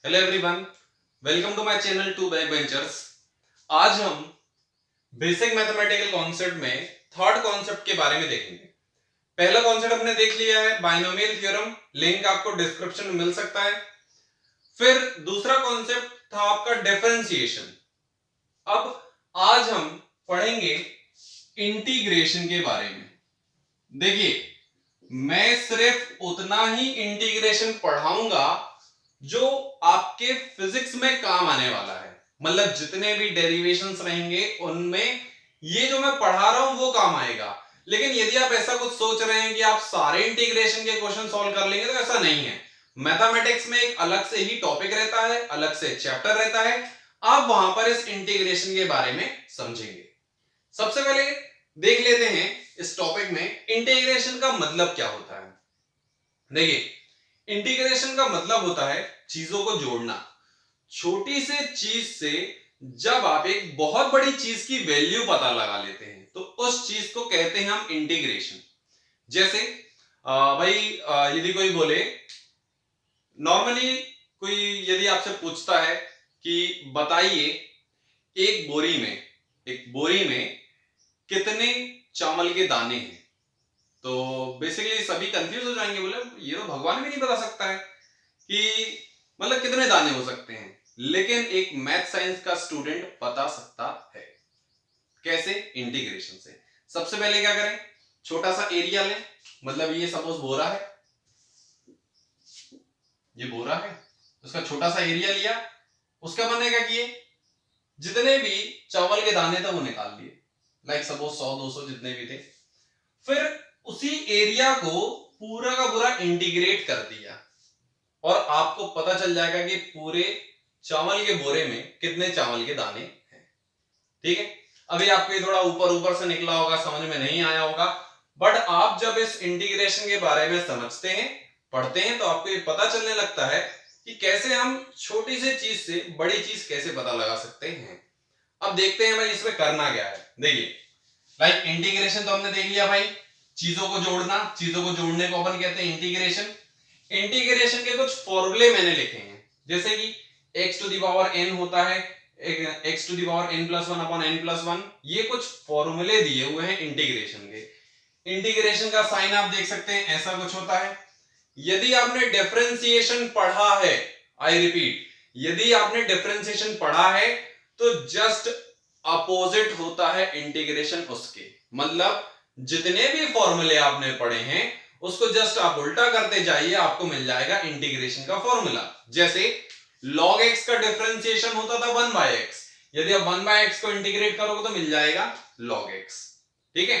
Hello everyone, welcome to my channel to back benchers. आज हम basic mathematical concept में third concept के बारे में देखेंगे। पहला कॉन्सेप्ट हमने देख लिया है बाइनोमियल थ्योरम, लिंक आपको डिस्क्रिप्शन में मिल सकता है। फिर दूसरा कॉन्सेप्ट था आपका डिफरेंशिएशन। अब आज हम पढ़ेंगे इंटीग्रेशन के बारे में। देखिए, मैं सिर्फ उतना ही इंटीग्रेशन पढ़ाऊंगा जो आपके फिजिक्स में काम आने वाला है। मतलब जितने भी डेरिवेशंस रहेंगे उनमें ये जो मैं पढ़ा रहा हूं वो काम आएगा। लेकिन यदि आप ऐसा कुछ सोच रहे हैं कि आप सारे इंटीग्रेशन के क्वेश्चन सॉल्व कर लेंगे तो ऐसा नहीं है। मैथमेटिक्स में एक अलग से ही टॉपिक रहता है, अलग से चैप्टर रहता है। आप वहां पर इस इंटीग्रेशन के बारे में समझेंगे। सबसे पहले देख लेते हैं इस टॉपिक में इंटीग्रेशन का मतलब क्या होता है। देखिए, इंटीग्रेशन का मतलब होता है चीजों को जोड़ना। छोटी से चीज से जब आप एक बहुत बड़ी चीज की वैल्यू पता लगा लेते हैं तो उस चीज को कहते हैं हम इंटीग्रेशन। जैसे भाई यदि कोई बोले, नॉर्मली कोई यदि आपसे पूछता है कि बताइए एक बोरी में कितने चावल के दाने हैं, तो बेसिकली सभी कंफ्यूज हो जाएंगे, बोले ये तो भगवान भी नहीं बता सकता है कि मतलब कितने दाने हो सकते हैं। लेकिन एक मैथ साइंस का स्टूडेंट बता सकता है। कैसे? इंटीग्रेशन से। सबसे पहले क्या करें, छोटा सा एरिया लें। मतलब ये सपोज बोरा है, ये बोरा है, उसका छोटा सा एरिया लिया। उसका मैंने क्या किए, जितने भी चावल के दाने थे वो निकाल लिए। लाइक सपोज 100-200 जितने भी थे। फिर उसी एरिया को पूरा का पूरा इंटीग्रेट कर दिया और आपको पता चल जाएगा कि पूरे चावल के बोरे में कितने चावल के दाने हैं। ठीक है, अभी आपको ये थोड़ा ऊपर ऊपर से निकला होगा, समझ में नहीं आया होगा, बट आप जब इस इंटीग्रेशन के बारे में समझते हैं, पढ़ते हैं, तो आपको ये पता चलने लगता है कि कैसे हम छोटी सी चीज से बड़ी चीज कैसे पता लगा सकते हैं। अब देखते हैं भाई इसमें करना क्या है। देखिए, लाइक इंटीग्रेशन तो हमने देख लिया भाई, चीजों को जोड़ना, चीजों को जोड़ने को अपन कहते हैं इंटीग्रेशन। इंटीग्रेशन के कुछ फॉर्मूले मैंने लिखे हैं, जैसे कि x to the power n होता है, x to the power n plus one upon n plus one. ये कुछ फॉर्मूले दिए हुए हैं इंटीग्रेशन के। इंटीग्रेशन का साइन आप देख सकते हैं, ऐसा कुछ होता है। यदि आपने डिफरेंशिएशन पढ़ा है, आई रिपीट, यदि आपने डिफरेंशिएशन पढ़ा है तो जस्ट अपोजिट होता है इंटीग्रेशन उसके। मतलब जितने भी फॉर्मूले आपने पढ़े हैं उसको जस्ट आप उल्टा करते जाइए, आपको मिल जाएगा इंटीग्रेशन का फॉर्मूला। जैसे log x का डिफरेंशिएशन होता था 1/x, यदि आप 1/x को इंटीग्रेट करोगे तो मिल जाएगा log x। ठीक है,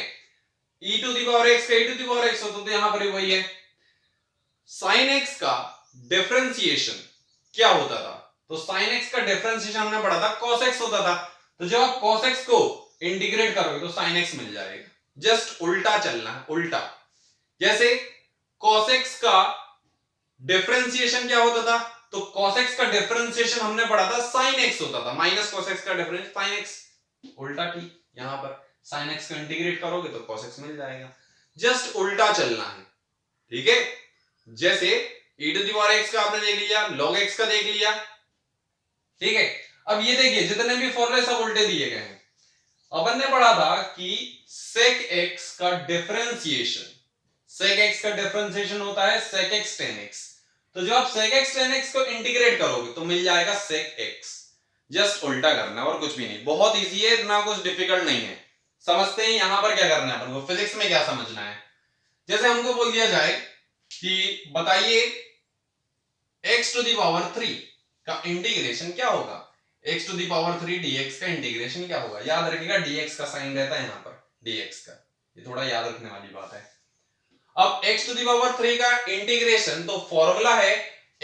e to the power x का e to the power x होता तो यहां पर वही है। sin x का डिफरेंशिएशन क्या होता था, तो sin x का डिफरेंशिएशन हमने पढ़ा था cos x होता था। तो जब आप cos x को इंटीग्रेट करोगे तो sin x मिल जाएगा। जस्ट उल्टा चलना है, उल्टा। जैसे cos x का डिफरेंशिएशन क्या होता था, तो cos x का डिफरेंशिएशन हमने पढ़ा था sin x होता था, माइनस cos x का डिफरेंस sin x। उल्टा, ठीक, यहां पर sin x को इंटीग्रेट करोगे तो cos x मिल जाएगा। जस्ट उल्टा चलना है, ठीक है। जैसे e to the power x का आपने देख लिया, log x का देख लिया, ठीक है। अब ये देखिए जितने भी फॉर्मूले सब उल्टे दिए गए हैं। अपन ने पढ़ा था कि sec x का डिफरेंशिएशन, sec x का डिफरेंशिएशन होता है sec x tan x। तो जब आप sec x tan x को इंटीग्रेट करोगे तो मिल जाएगा sec x। जस्ट उल्टा करना और कुछ भी नहीं, बहुत इजी है, इतना कुछ डिफिकल्ट नहीं है। समझते हैं यहां पर क्या करना है अपन को, फिजिक्स में क्या समझना है। जैसे हमको बोल दिया जाए कि बताइए x टू द पावर 3 का इंटीग्रेशन क्या होगा, x to the power 3 dx का इंटीग्रेशन क्या होगा। याद रखिएगा dx का साइन रहता है यहां पर, dx का, ये थोड़ा याद रखने वाली बात है। अब x टू द पावर 3 का इंटीग्रेशन, तो फॉर्मूला है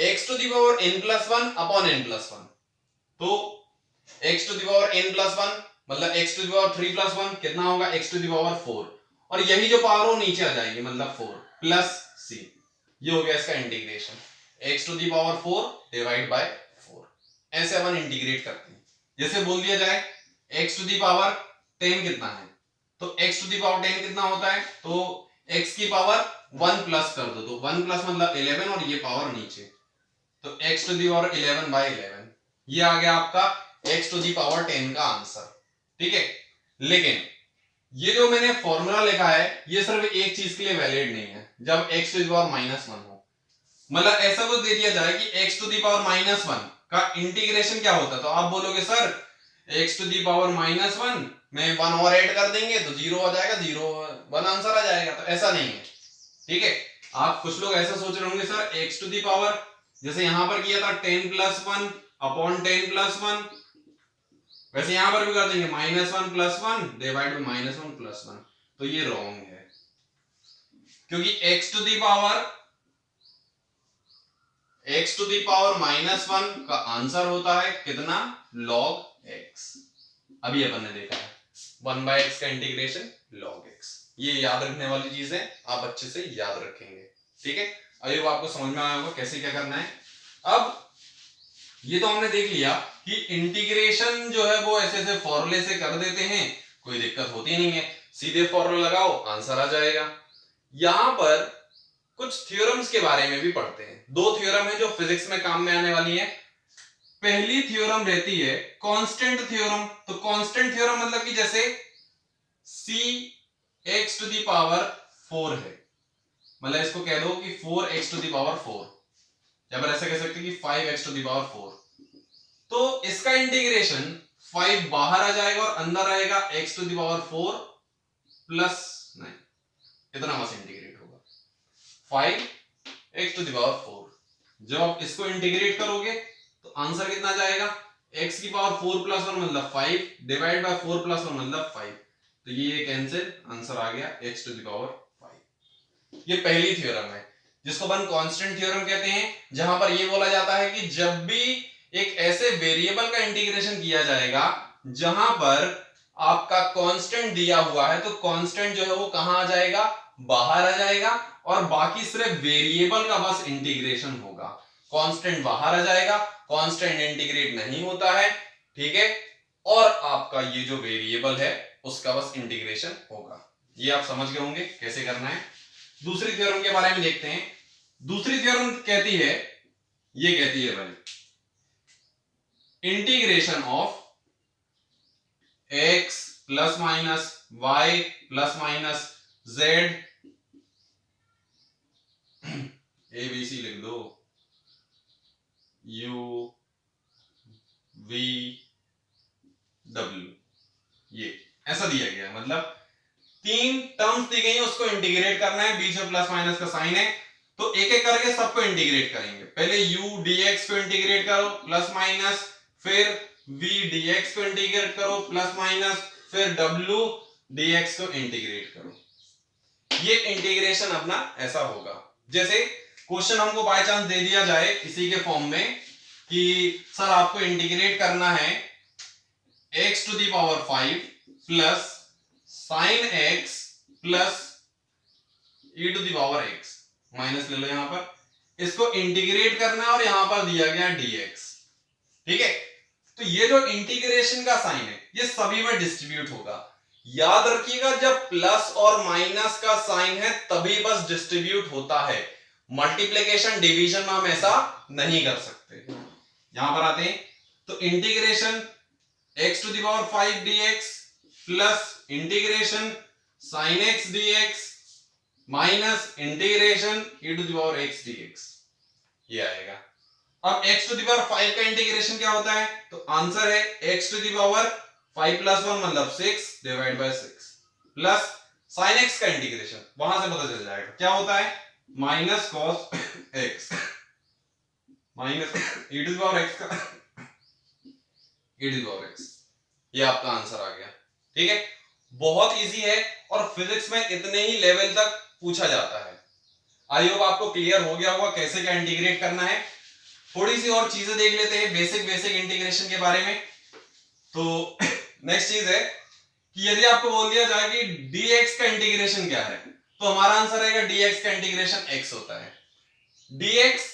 x to the power n plus one upon n plus one. तो x to the power n plus one मतलब x to the power 3 plus वन कितना होगा, x टू द पावर 4, और यही जो पावर हो नीचे आ जाएगी, मतलब 4 प्लस c। ये हो गया इसका integration, x to the power 4 divide by 4। ऐसे अपन इंटीग्रेट करते हैं। जैसे बोल दिया जाए x टू दी पावर 10 कितना है, तो x टू दी पावर 10 कितना होता है, तो x की पावर 1 प्लस कर दो, तो 1 प्लस मतलब 11 और ये पावर नीचे, तो x टू दी पावर 11/11 ये आ गया आपका x टू दी पावर 10 का आंसर। ठीक है, लेकिन ये जो मैंने फॉर्मूला लिखा है ये सिर्फ एक चीज के लिए वैलिड नहीं है, जब x टू दी पावर -1 हो। मतलब ऐसा कुछ दे दिया जाए कि x टू दी पावर -1 का इंटीग्रेशन क्या होता है, तो आप बोलोगे sir x to the power -1 में 1 और ऐड कर देंगे तो 0 हो जाएगा, 0 1 आंसर आ जाएगा। तो ऐसा नहीं है। ठीक है, आप कुछ लोग ऐसा सोच रहे होंगे sir x to the power, जैसे यहां पर किया था 10 + 1 अपॉन 10 + 1, वैसे यहां पर भी कर देंगे -1 + 1 डिवाइड बाय -1 + 1। तो ये रॉन्ग है, क्योंकि x टू दी पावर -1 का आंसर होता है कितना, log x। अभी अपन ने देखा है 1/x का इंटीग्रेशन log x। ये याद रखने वाली चीज है, आप अच्छे से याद रखेंगे। ठीक है, अभी वो आपको समझ में आया होगा कैसे क्या करना है। अब ये तो हमने देख लिया कि इंटीग्रेशन जो है वो ऐसे ऐसे फॉर्मूले से कर देते हैं, कोई दिक्कत होती नहीं है, सीधे फॉर्मूला लगाओ आंसर आ जाएगा। यहां पर कुछ थ्योरम्स के बारे में भी पढ़ते हैं। दो थ्योरम है जो फिजिक्स में काम में आने वाली है। पहली थ्योरम रहती है कांस्टेंट थ्योरम। तो कांस्टेंट थ्योरम मतलब कि जैसे c x to the power 4 है, मतलब इसको कह दो कि 4x टू दी पावर 4, या फिर ऐसा कह सकते हैं कि 5x टू दी पावर 4। तो इसका इंटीग्रेशन 5 बाहर आ जाएगा और अंदर आएगा x to the power 4 plus 9, इतना बस इंटीग्रेट होगा 5x टू दी पावर 4। जब आप इसको इंटीग्रेट करोगे तो आंसर कितना जाएगा, x की पावर 4 + 1 मतलब 5 डिवाइड बाय 4 + 1 मतलब 5। तो ये कैंसिल, आंसर आ गया x टू दी पावर 5। ये पहली थ्योरम है जिसको अपन कांस्टेंट थ्योरम कहते हैं, जहां पर ये बोला जाता है कि जब भी एक ऐसे वेरिएबल का इंटीग्रेशन किया जाएगा जहां पर आपका कांस्टेंट दिया हुआ है, तो कांस्टेंट जो है वो कहां आ जाएगा, बाहर आ जाएगा, और बाकी सिर्फ वेरिएबल का बस इंटीग्रेशन होगा। कांस्टेंट बाहर आ जाएगा, कांस्टेंट इंटीग्रेट नहीं होता है। ठीक है, और आपका ये जो वेरिएबल है उसका बस इंटीग्रेशन होगा। ये आप समझ गए होंगे कैसे करना है। दूसरी थ्योरम के बारे में देखते हैं। दूसरी थ्योरम कहती है, ये कहती है भाई, integration of x plus minus y plus minus z, ABC लिख दो, u v w, ये ऐसा दिया गया है। मतलब 3 टर्म्स दी गई है, उसको इंटीग्रेट करना है, बीच में प्लस माइनस का साइन है, तो एक एक करके सबको इंटीग्रेट करेंगे। पहले u dx को इंटीग्रेट करो प्लस माइनस, फिर v dx को इंटीग्रेट करो प्लस माइनस, फिर w dx को इंटीग्रेट करो। ये इंटीग्रेशन अपना ऐसा होगा, जैसे क्वेश्चन हमको बाय चांस दे दिया जाए इसी के फॉर्म में कि सर आपको इंटीग्रेट करना है x to the power 5 plus sine x plus e to the power x, minus ले लो यहां पर, इसको इंटीग्रेट करना है और यहां पर दिया गया dx। ठीक है, तो ये जो इंटीग्रेशन का साइन है ये सभी में डिस्ट्रीब्यूट होगा। याद रखिएगा जब प्लस और माइनस का साइन है तभी बस डिस्ट्रीब्यूट होता है, मल्टीप्लिकेशन डिवीजन में हम ऐसा नहीं कर सकते। यहां पर आते हैं, तो integration x to the power 5 dx plus integration sin x dx minus integration e to the power x dx, ये आएगा। अब x टू दी पावर 5 का इंटीग्रेशन क्या होता है, तो आंसर है x टू दी पावर 5 + 1 मतलब 6 divide by 6 plus sin x का इंटीग्रेशन वहां से पता चल जाएगा क्या होता है, minus cos x minus e to the power x का e to the power x, ये आपका आंसर आ गया। ठीक है, बहुत इजी है और फिजिक्स में इतने ही लेवल तक पूछा जाता है। आई होप आपको क्लियर हो गया होगा कैसे क्या इंटीग्रेट करना है। थोड़ी सी और चीजें देख लेते हैं बेसिक इंटीग्रेशन के बारे में। तो नेक्स्ट चीज है कि यदि आपको बोल दिया जाए कि dx का इंटीग्रेशन क्या है, तो हमारा आंसर आएगा dx का इंटीग्रेशन x होता है। dx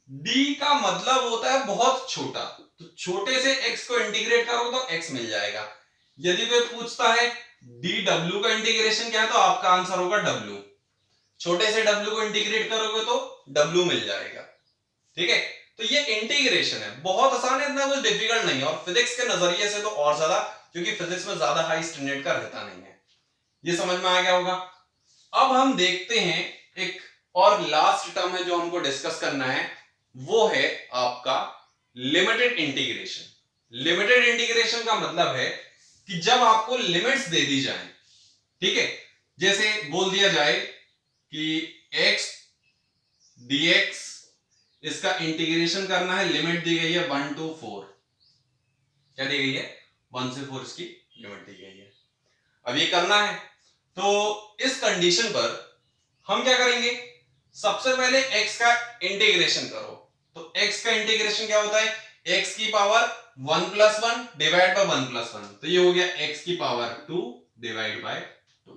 d का मतलब होता है बहुत छोटा, तो छोटे से x को इंटीग्रेट करोगे तो x मिल जाएगा। यदि कोई पूछता है dw का इंटीग्रेशन क्या है, तो आपका आंसर होगा w। छोटे से w को इंटीग्रेट करोगे तो w मिल जाएगा। ठीक है, तो ये इंटीग्रेशन है, बहुत आसान है, इतना कुछ डिफिकल्ट नहीं है। और फिजिक्स के नजरिए से तो और ज्यादा, क्योंकि फिजिक्स में ज्यादा हाई स्टैंडर्ड का रहता नहीं है। ये समझ में आ गया होगा। अब हम देखते हैं एक और लास्ट टर्म है जो हमको डिस्कस करना है, वो है आपका लिमिटेड इंटीग्रेशन। लिमिटेड इंटीग्रेशन का मतलब है कि जब आपको लिमिट्स दे दी जाए, ठीक है, जैसे बोल दिया जाए कि x dx इसका इंटीग्रेशन करना है, लिमिट दी गई है 1 to 4, क्या दी गई है 1 से 4 इसकी लिमिट दी गई है। अब ये करना है, तो इस कंडीशन पर हम क्या करेंगे, सबसे पहले x का इंटीग्रेशन करो। तो x का इंटीग्रेशन क्या होता है, x की पावर 1 + 1 डिवाइड बाय 1 + 1, तो ये हो गया x की पावर 2 डिवाइड बाय 2।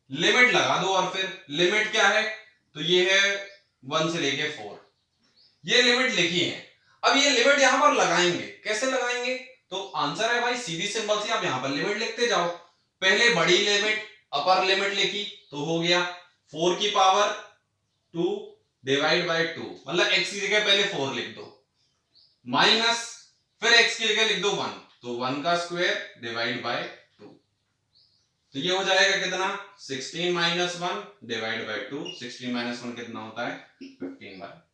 लिमिट लगा दो, और फिर लिमिट क्या है, तो ये है 1 से लेके 4, ये लिमिट लिखी है। अब ये लिमिट यहां पर लगाएंगे, कैसे लगाएंगे, तो आंसर है भाई सीधी सिंपल सी, आप यहां पर लिमिट लिखते जाओ। पहले बड़ी लिमिट अपर लिमिट लिखी तो हो गया 4 की पावर 2 डिवाइड बाय 2, मतलब x की जगह पहले 4 लिख दो, माइनस फिर x की जगह लिख दो 1, तो 1 का स्क्वायर डिवाइड बाय 2, तो ये हो जाएगा कितना 16 - 1 डिवाइड बाय 2, 16 - 1 कितना होता है 15/2।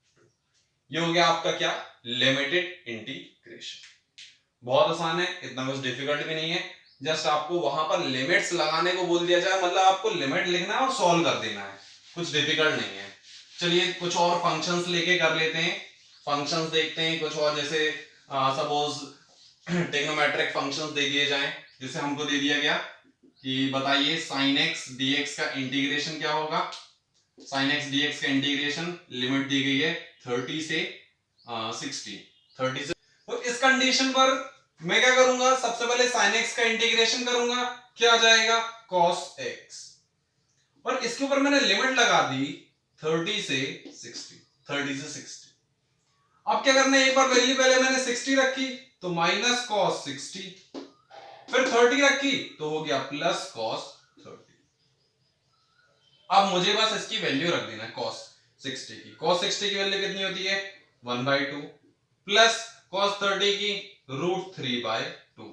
ये हो गया आपका क्या, लिमिटेड इंटीग्रेशन। बहुत आसान है, इतना कुछ डिफिकल्ट भी नहीं है, जस्ट आपको वहां पर लिमिट्स लगाने को बोल दिया जाए, मतलब आपको लिमिट लिखना है और सॉल्व कर देना है, कुछ डिफिकल्ट नहीं है। चलिए कुछ और फंक्शंस लेके कर लेते हैं, फंक्शंस देखते हैं कुछ और, जैसे सपोज ट्रिग्नोमेट्रिक फंक्शंस दे दिए जाएं, जैसे हमको दे दिया गया कि बताइए sin x dx का इंटीग्रेशन क्या होगा। sin x dx का इंटीग्रेशन लिमिट दी गई है 30 से 60, 30 से, तो इस कंडीशन पर मैं क्या करूंगा, सबसे पहले sin x का इंटीग्रेशन करूंगा, क्या आ जाएगा cos x, और इसके ऊपर मैंने लिमिट लगा दी 30 से 60, 30 से 60। अब क्या करना है, एक बार वैल्यू पहले मैंने 60 रखी तो माइनस cos 60, फिर 30 रखी तो हो गया प्लस cos 30। अब मुझे बस इसकी वैल्यू रख देना है cos 60 की। cos 60 की वैल्यू कितनी होती है 1/2 प्लस cos 30 की √3/2,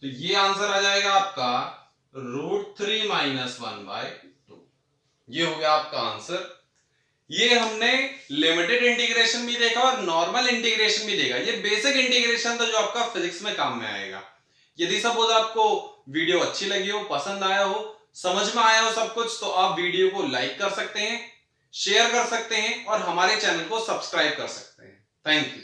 तो ये आंसर आ जाएगा आपका √3 - 1/2। ये हो गया आपका आंसर। ये हमने लिमिटेड इंटीग्रेशन भी देखा और नॉर्मल इंटीग्रेशन भी देखा। ये बेसिक इंटीग्रेशन था जो आपका फिजिक्स में काम में आएगा। यदि सपोज आपको वीडियो अच्छी लगी हो, पसंद आया हो, समझ में आया हो सब कुछ, तो आप वीडियो को लाइक कर सकते हैं, शेयर कर सकते हैं और हमारे चैनल को सब्सक्राइब कर सकते हैं। Thank you.